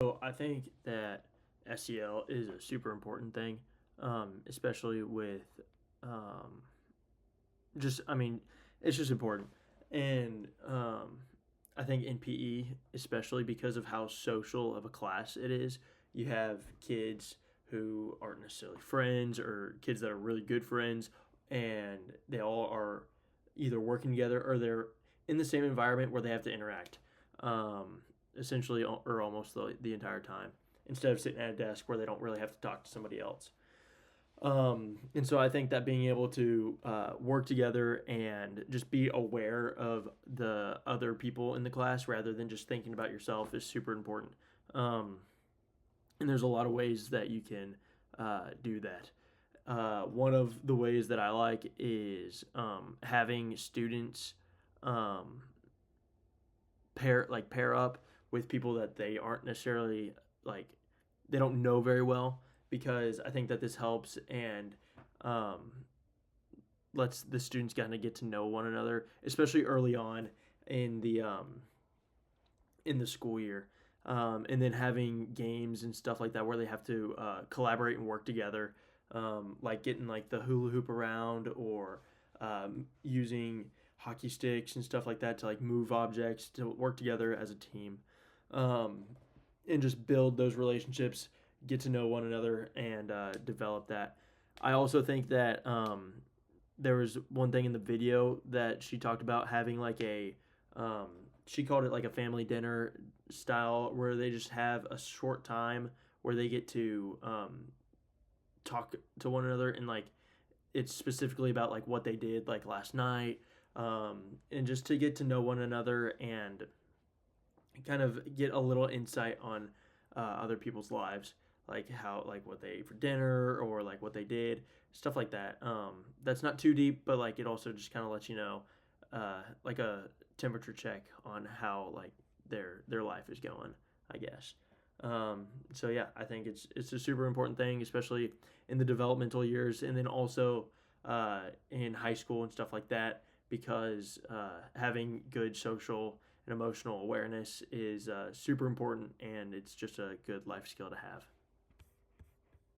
So I think that SEL is a super important thing, especially with um, I mean, it's just important. And I think in PE, especially because of how social of a class it is, you have kids who aren't necessarily friends or kids that are really good friends, and they all are either working together or they're in the same environment where they have to interact, essentially, or almost the entire time, instead of sitting at a desk where they don't really have to talk to somebody else. And so I think that being able to work together and just be aware of the other people in the class rather than just thinking about yourself is super important. Um, and there's a lot of ways that you can do that. One of the ways that I like is having students um, pair up with people that they aren't necessarily like they don't know very well, because I think that this helps and um, lets the students kind of get to know one another, especially early on in the school year. And then having games and stuff like that where they have to collaborate and work together, like getting like the hula hoop around, or using hockey sticks and stuff like that to like move objects to work together as a team, um, and just build those relationships, get to know one another, and develop that. I also think that there was one thing in the video that she talked about having like she called it like a family dinner style, where they just have a short time where they get to talk to one another, and like it's specifically about like what they did like last night, and just to get to know one another and kind of get a little insight on other people's lives, like how like what they ate for dinner or like what they did, stuff like that. That's not too deep, but like it also just kind of lets you know, like a temperature check on how like their life is going, I guess. So yeah, I think it's a super important thing, especially in the developmental years, and then also in high school and stuff like that, because having good social and emotional awareness is super important, and it's just a good life skill to have.